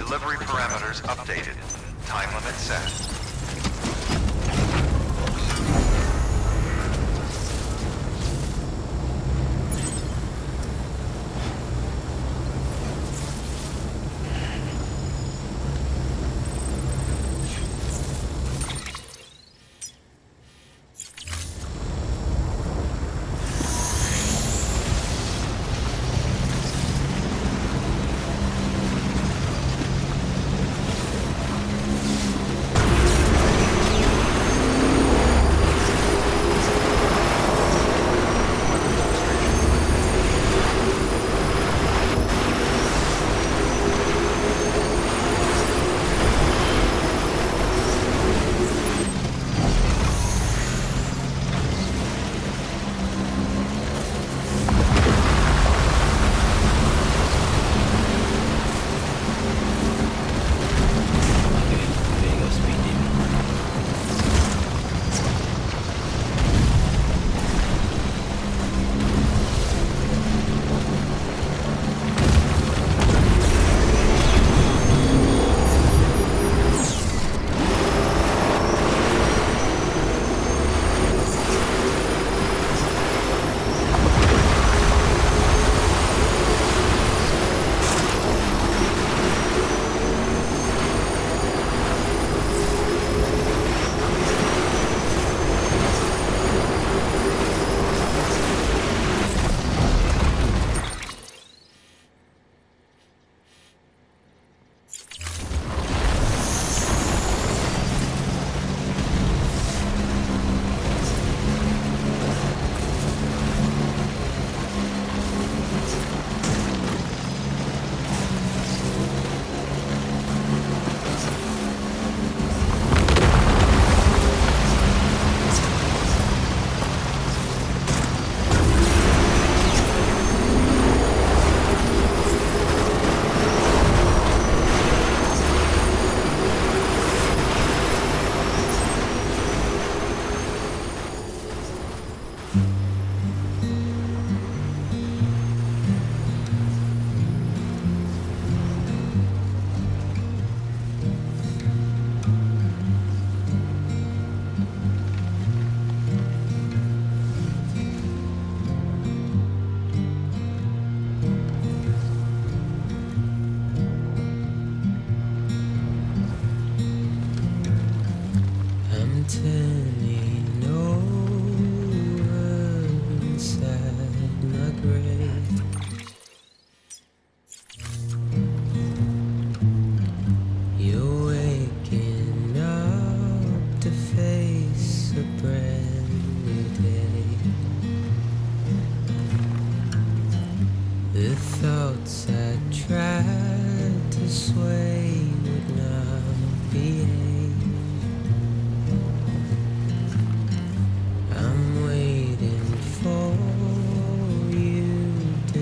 Delivery parameters updated. Time limit set. Turning over inside my grave. You're waking up to face a brand new day. The thoughts I tried to sway would not behave. I'm waiting for you to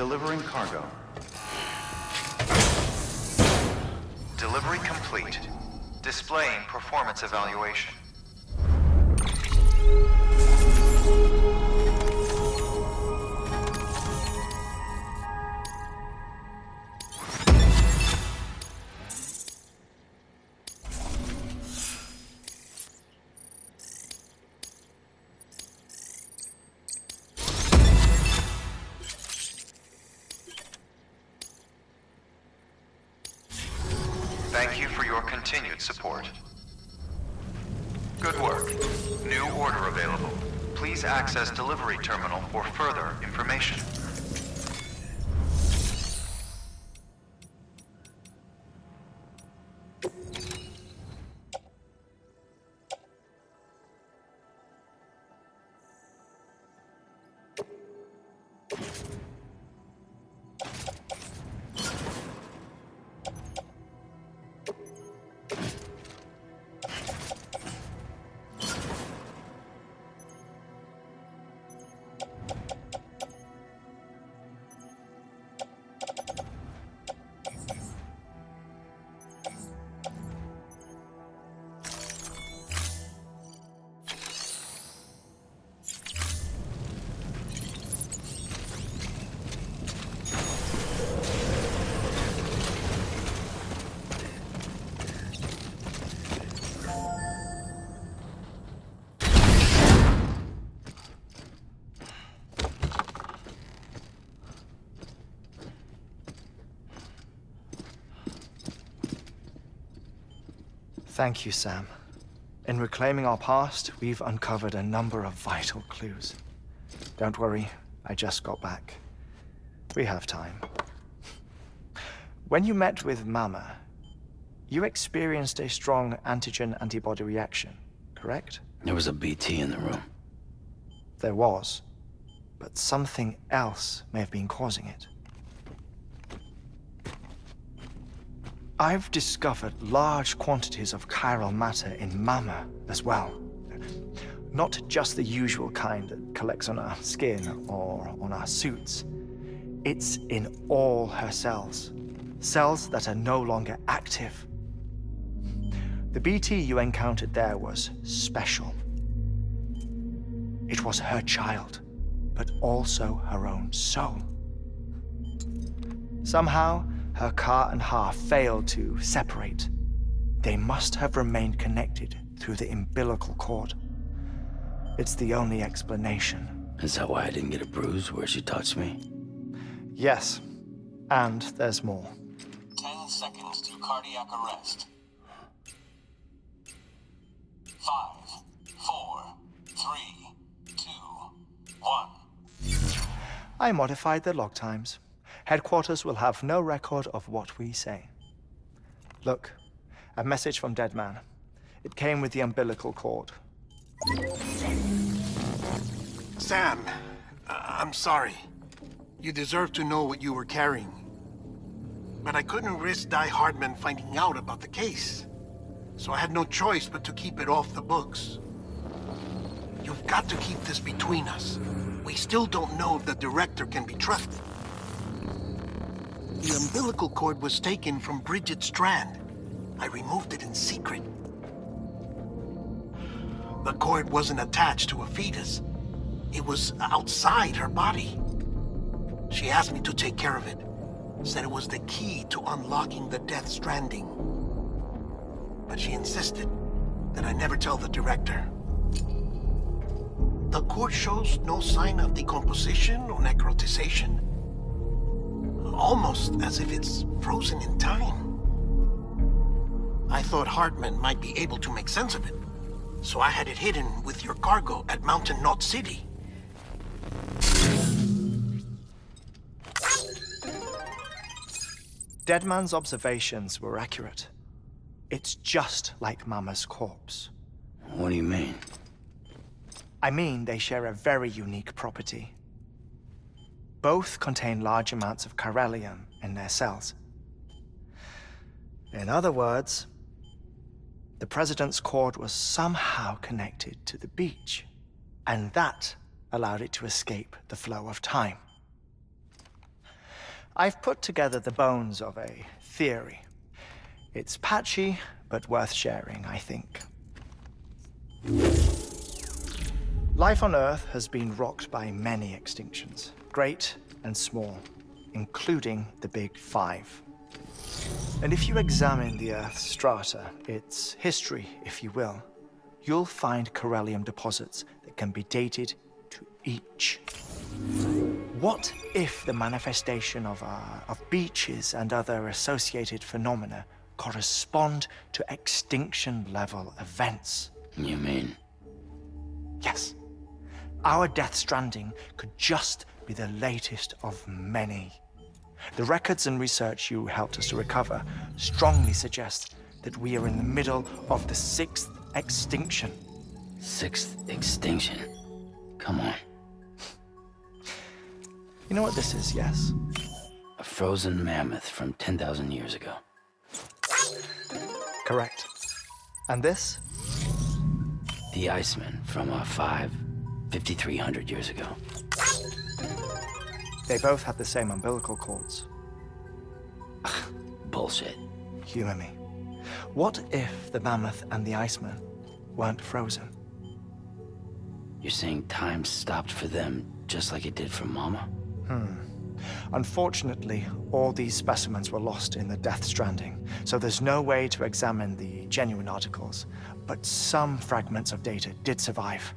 Delivering cargo. Delivery complete. Displaying performance evaluation. Thank you for your continued support. Good work. New order available. Please access delivery terminal for further information. Thank you, Sam. In reclaiming our past, we've uncovered a number of vital clues. Don't worry, I just got back. We have time. When you met with Mama, you experienced a strong antigen-antibody reaction, correct? There was a BT in the room. There was, but something else may have been causing it. I've discovered large quantities of chiral matter in Mama as well. Not just the usual kind that collects on our skin or on our suits. It's in all her cells. Cells that are no longer active. The BT you encountered there was special. It was her child, but also her own soul. Somehow, her car and half failed to separate. They must have remained connected through the umbilical cord. It's the only explanation. Is that why I didn't get a bruise where she touched me? Yes, and there's more. 10 seconds to cardiac arrest. 5, 4, 3, 2, 1. I modified the log times. Headquarters will have no record of what we say. Look, a message from Deadman. It came with the umbilical cord. Sam, I'm sorry. You deserve to know what you were carrying. But I couldn't risk Heartman finding out about the case. So I had no choice but to keep it off the books. You've got to keep this between us. We still don't know if the director can be trusted. The umbilical cord was taken from Bridget Strand. I removed it in secret. The cord wasn't attached to a fetus. It was outside her body. She asked me to take care of it. Said it was the key to unlocking the Death Stranding. But she insisted that I never tell the director. The cord shows no sign of decomposition or necrotization. Almost as if it's frozen in time. I thought Heartman might be able to make sense of it, so I had it hidden with your cargo at Mountain Knot City. Deadman's observations were accurate. It's just like Mama's corpse. What do you mean? I mean, they share a very unique property. Both contain large amounts of chiralium in their cells. In other words, the president's cord was somehow connected to the beach, and that allowed it to escape the flow of time. I've put together the bones of a theory. It's patchy, but worth sharing, I think. Life on Earth has been rocked by many extinctions, great and small, including the Big Five. And if you examine the Earth's strata, its history, if you will, you'll find corallium deposits that can be dated to each. What if the manifestation of beaches and other associated phenomena correspond to extinction-level events? You mean? Yes. Our Death Stranding could just be the latest of many. The records and research you helped us to recover strongly suggest that we are in the middle of the 6th extinction. 6th extinction? Come on. You know what this is, yes? A frozen mammoth from 10,000 years ago. Correct. And this? The Iceman from 5,300 years ago. They both have the same umbilical cords. Bullshit. Humor me. What if the mammoth and the Iceman weren't frozen? You're saying time stopped for them just like it did for Mama? Unfortunately, all these specimens were lost in the Death Stranding, so there's no way to examine the genuine articles, but some fragments of data did survive.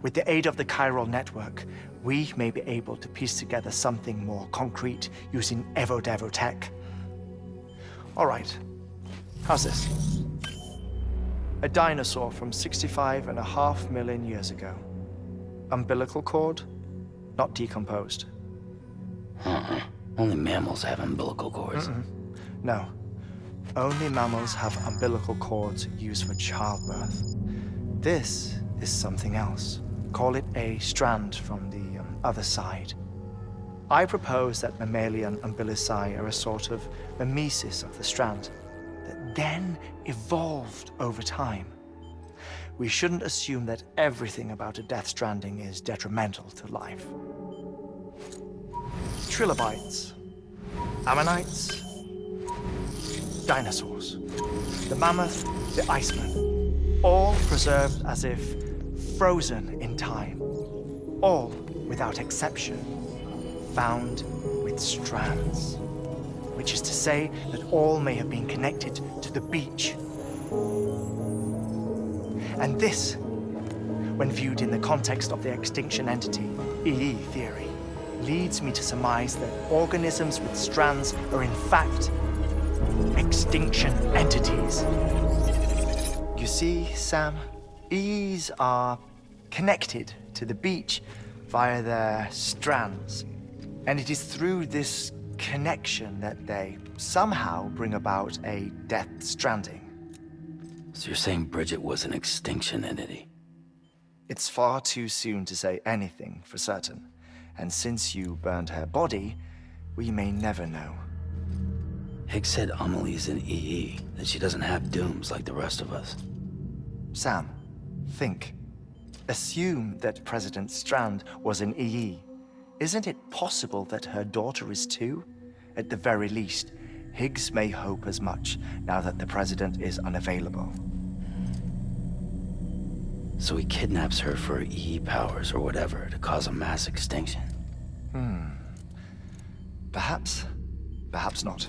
With the aid of the chiral network, we may be able to piece together something more concrete using Evo-Devo tech. All right, how's this? A dinosaur from 65.5 million years ago. Umbilical cord, not decomposed. Only mammals have umbilical cords. No, only mammals have umbilical cords used for childbirth. This is something else. Call it a strand from the other side. I propose that mammalian umbilici are a sort of mimesis of the strand that then evolved over time. We shouldn't assume that everything about a Death Stranding is detrimental to life. Trilobites, ammonites, dinosaurs, the mammoth, the Iceman, all preserved as if frozen in time, all without exception, found with strands, which is to say that all may have been connected to the beach. And this, when viewed in the context of the extinction entity, EE theory, leads me to surmise that organisms with strands are in fact extinction entities. You see, Sam, EEs are connected to the beach via their strands. And it is through this connection that they somehow bring about a Death Stranding. So you're saying Bridget was an extinction entity? It's far too soon to say anything for certain. And since you burned her body, we may never know. Higgs said Amelie's an EE, that she doesn't have dooms like the rest of us. Sam, think. Assume that President Strand was an EE. Isn't it possible that her daughter is too? At the very least, Higgs may hope as much now that the president is unavailable. So he kidnaps her for EE powers or whatever to cause a mass extinction. Perhaps. Perhaps not.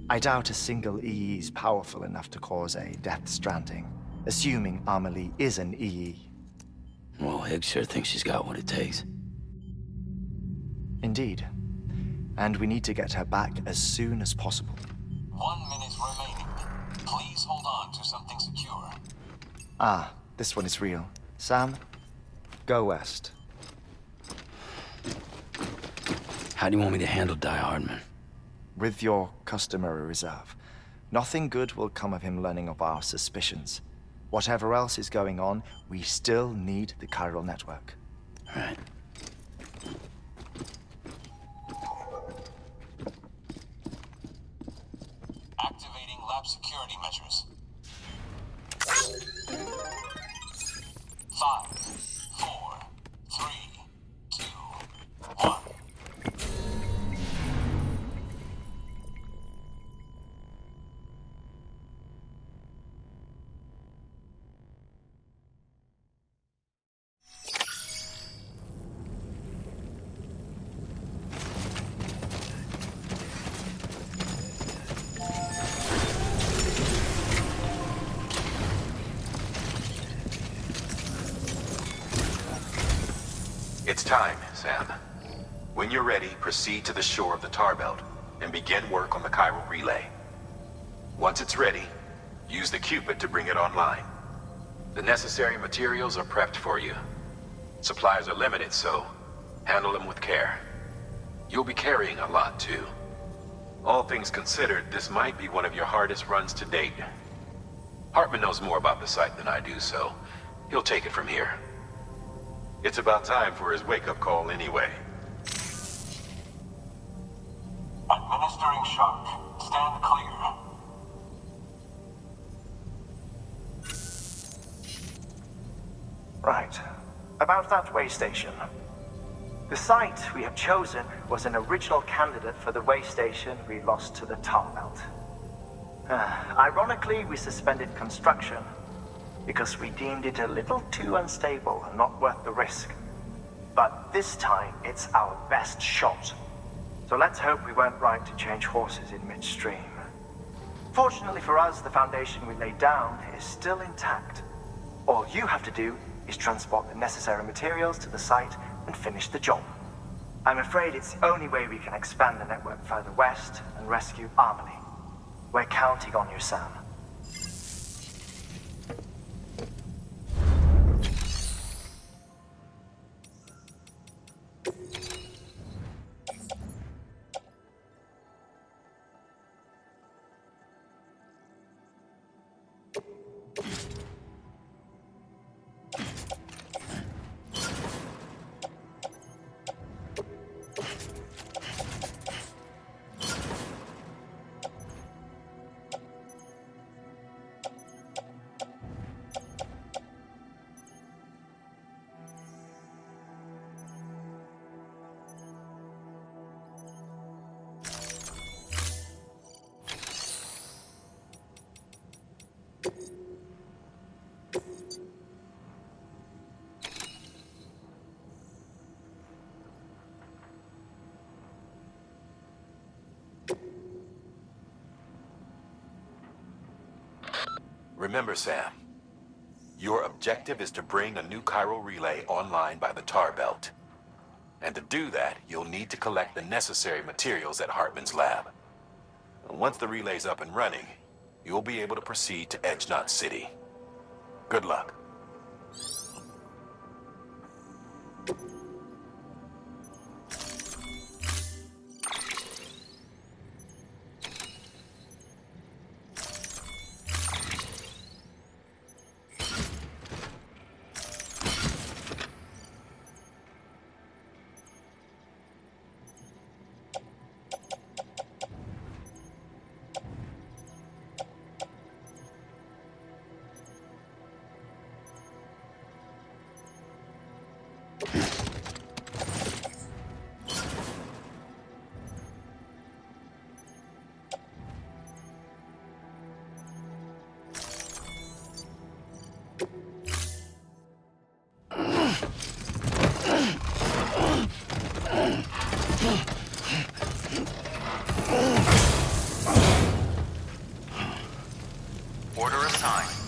I doubt a single EE is powerful enough to cause a Death Stranding, assuming Amelie is an EE. Well, Higgs sure thinks she's got what it takes. Indeed. And we need to get her back as soon as possible. 1 minute remaining. Please hold on to something secure. Ah, this one is real. Sam, go west. How do you want me to handle Die Hardman? With your customary reserve. Nothing good will come of him learning of our suspicions. Whatever else is going on, we still need the chiral network. Right. Activating lab security measures. 5, 4, 3, 2, 1. It's time, Sam. When you're ready, proceed to the shore of the Tar Belt and begin work on the chiral relay. Once it's ready, use the Cupid to bring it online. The necessary materials are prepped for you. Supplies are limited, so handle them with care. You'll be carrying a lot, too. All things considered, this might be one of your hardest runs to date. Heartman knows more about the site than I do, so he'll take it from here. It's about time for his wake-up call anyway. Administering shock. Stand clear. Right. About that way station. The site we have chosen was an original candidate for the way station we lost to the Tar Belt. Ironically, we suspended construction because we deemed it a little too unstable and not worth the risk. But this time, it's our best shot. So let's hope we weren't right to change horses in midstream. Fortunately for us, the foundation we laid down is still intact. All you have to do is transport the necessary materials to the site and finish the job. I'm afraid it's the only way we can expand the network further west and rescue Harmony. We're counting on you, Sam. Remember, Sam, your objective is to bring a new chiral relay online by the Tar Belt. And to do that, you'll need to collect the necessary materials at Heartman's lab. And once the relay's up and running, you'll be able to proceed to Edge Knot City. Good luck. Order assigned.